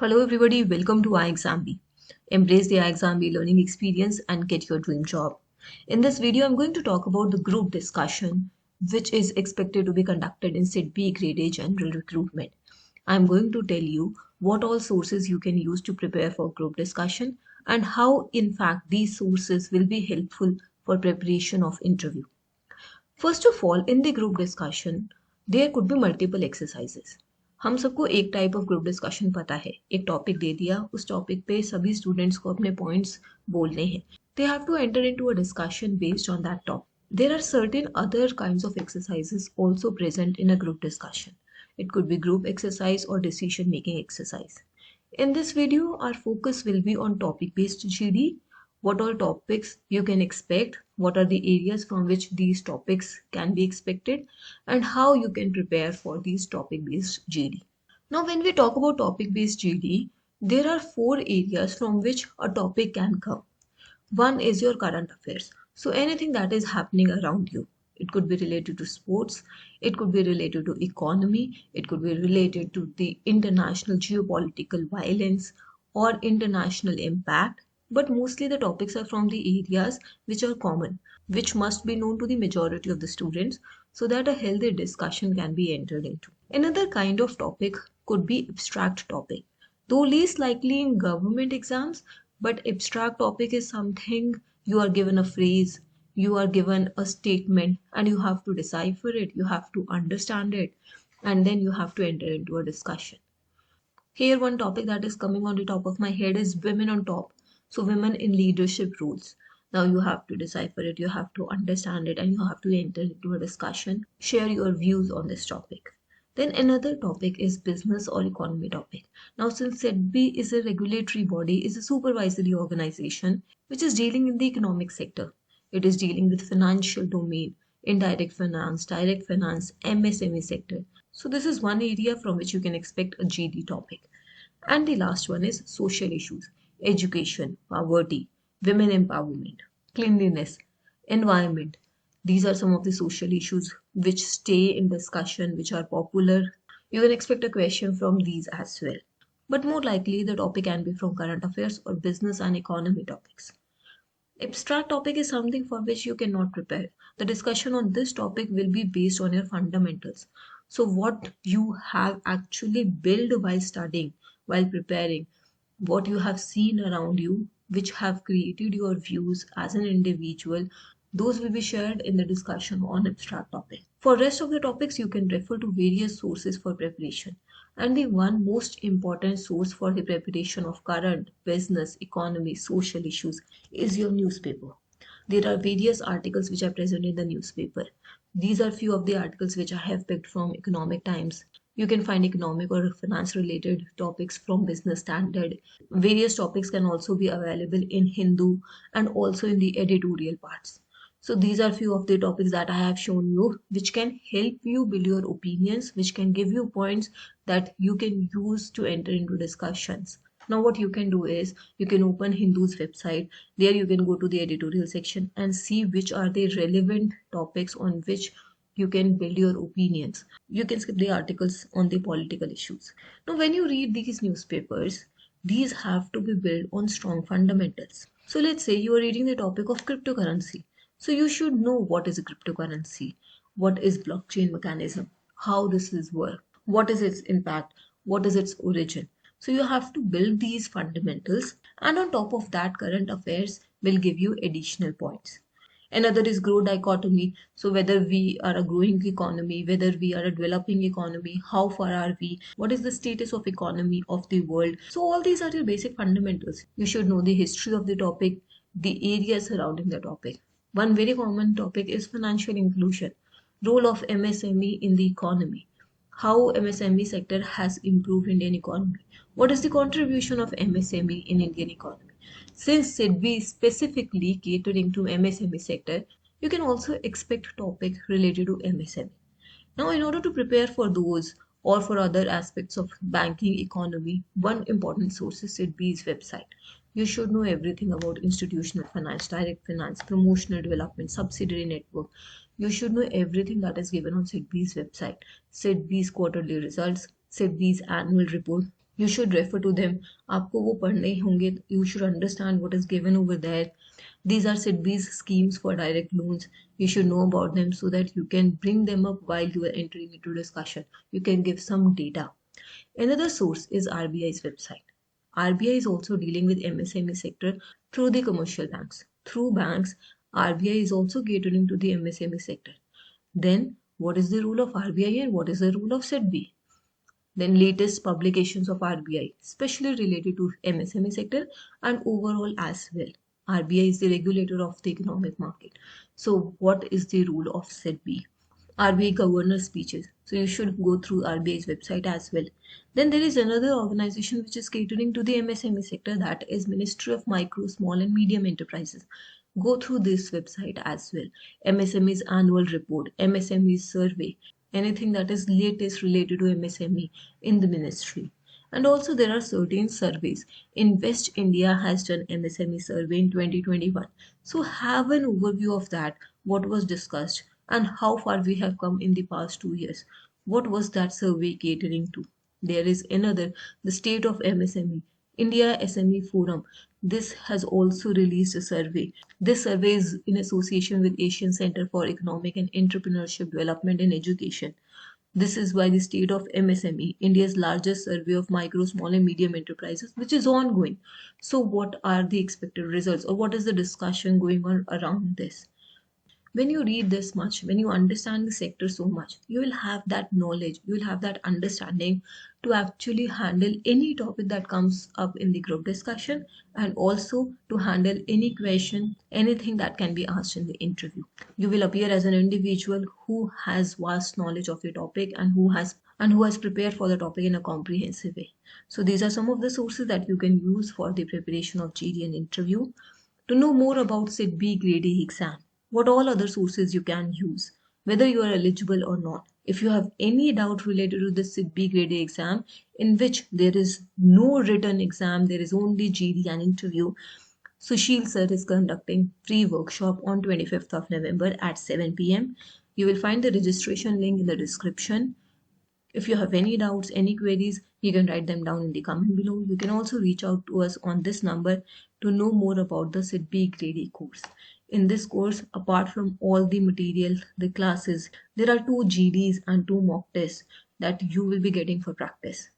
Hello everybody, welcome to iExamB. Embrace the iExamB learning experience and get your dream job. In this video, I'm going to talk about the group discussion which is expected to be conducted in SIT-B Grade A General Recruitment. I'm going to tell you what all sources you can use to prepare for group discussion and how in fact these sources will be helpful for preparation of interview. First of all, in the group discussion, there could be multiple exercises. हम सबको एक type of group discussion पता है, एक topic दे दिया, उस topic पे सभी स्टूडेंट्स को अपने पॉइंट्स बोलने हैं. They have to enter into a discussion based on that topic. There are certain other kinds of exercises also present in a group discussion. It could be group exercise or decision making exercise. In this video, our focus will be on topic based GD, what all topics you can expect, what are the areas from which these topics can be expected, and how you can prepare for these topic based GD. Now, when we talk about topic based GD, there are four areas from which a topic can come. One is your current affairs. So anything that is happening around you. It could be related to sports, it could be related to economy, it could be related to the international geopolitical violence or international impact. But mostly the topics are from the areas which are common, which must be known to the majority of the students so that a healthy discussion can be entered into. Another kind of topic could be abstract topic. Though least likely in government exams, but abstract topic is something you are given a phrase, you are given a statement, and you have to decipher it, you have to understand it, and then you have to enter into a discussion. Here, one topic that is coming on the top of my head is women on top. So, women in leadership roles. Now, you have to decipher it, you have to understand it, and you have to enter into a discussion, share your views on this topic. Then another topic is business or economy topic. Now, since SETB is a regulatory body, is a supervisory organization which is dealing in the economic sector. It is dealing with financial domain, indirect finance, direct finance, MSME sector. So this is one area from which you can expect a GD topic. And the last one is social issues, education, poverty, women empowerment, cleanliness, environment. These are some of the social issues which stay in discussion, which are popular. You can expect a question from these as well. But more likely, the topic can be from current affairs or business and economy topics. Abstract topic is something for which you cannot prepare. The discussion on this topic will be based on your fundamentals. So, what you have actually built while studying, while preparing, what you have seen around you, which have created your views as an individual, those will be shared in the discussion on abstract topic. For rest of the topics, you can refer to various sources for preparation. And the one most important source for the preparation of current, business, economy, social issues is your newspaper. There are various articles which are present in the newspaper. These are few of the articles which I have picked from Economic Times. You can find economic or finance related topics from Business Standard. Various topics can also be available in Hindu and also in the editorial parts. So these are few of the topics that I have shown you, which can help you build your opinions, which can give you points that you can use to enter into discussions. Now what you can do is you can open Hindu's website. There you can go to the editorial section and see which are the relevant topics on which you can build your opinions. You can skip the articles on the political issues. Now when you read these newspapers, these have to be built on strong fundamentals. So let's say you are reading the topic of cryptocurrency. So you should know what is a cryptocurrency, what is blockchain mechanism, how this is work, what is its impact, what is its origin. So you have to build these fundamentals, and on top of that, current affairs will give you additional points. Another is growth dichotomy. So whether we are a growing economy, whether we are a developing economy, how far are we, what is the status of economy of the world. So all these are your basic fundamentals. You should know the history of the topic, the areas surrounding the topic. One very common topic is financial inclusion, role of MSME in the economy, how MSME sector has improved Indian economy, what is the contribution of MSME in Indian economy. Since SIDBI is specifically catering to MSME sector, you can also expect topic related to MSME. Now, in order to prepare for those or for other aspects of banking economy, one important source is SIDBI's website. You should know everything about institutional finance, direct finance, promotional development, subsidiary network. You should know everything that is given on SIDBI's website. SIDBI's quarterly results, SIDBI's annual report. You should refer to them. आपको वो पढ़ने होंगे. You should understand what is given over there. These are SIDBI's schemes for direct loans. You should know about them so that you can bring them up while you are entering into discussion. You can give some data. Another source is RBI's website. RBI is also dealing with MSME sector through the commercial banks. Through banks, RBI is also catering to the MSME sector. Then, what is the role of RBI and what is the role of SIDBI? Then latest publications of RBI, especially related to MSME sector and overall as well. RBI is the regulator of the economic market. So what is the role of SEBI? RBI governor speeches. So you should go through RBI's website as well. Then there is another organization which is catering to the MSME sector, that is Ministry of Micro, Small and Medium Enterprises. Go through this website as well. MSME's annual report, MSME's survey, anything that is latest related to MSME in the ministry. And also there are certain surveys. Invest India has done MSME survey in 2021. So have an overview of that, what was discussed and how far we have come in the past 2 years. What was that survey catering to? There is another, the state of MSME, India SME Forum. This has also released a survey. This survey is in association with Asian Center for Economic and Entrepreneurship Development and Education. This is by the state of MSME, India's largest survey of micro, small, and medium enterprises, which is ongoing. So, what are the expected results, or what is the discussion going on around this? When you read this much, when you understand the sector so much, you will have that knowledge, you will have that understanding to actually handle any topic that comes up in the group discussion, and also to handle any question, anything that can be asked in the interview. You will appear as an individual who has vast knowledge of the topic and who has prepared for the topic in a comprehensive way. So these are some of the sources that you can use for the preparation of GD and interview. To know more about SIDBI Grade A exam, what all other sources you can use, whether you are eligible or not. If you have any doubt related to the SIDBI Grade A exam, in which there is no written exam, there is only GD and interview, Sushil sir is conducting free workshop on 25th of November at 7 p.m. You will find the registration link in the description. If you have any doubts, any queries, you can write them down in the comment below. You can also reach out to us on this number to know more about the SIDBI Grade A course. In this course, apart from all the material, the classes, there are 2 GDs and 2 mock tests that you will be getting for practice.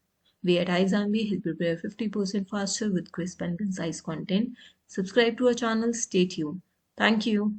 We at iXambi help prepare 50% faster with crisp and concise content. Subscribe to our channel. Stay tuned. Thank you.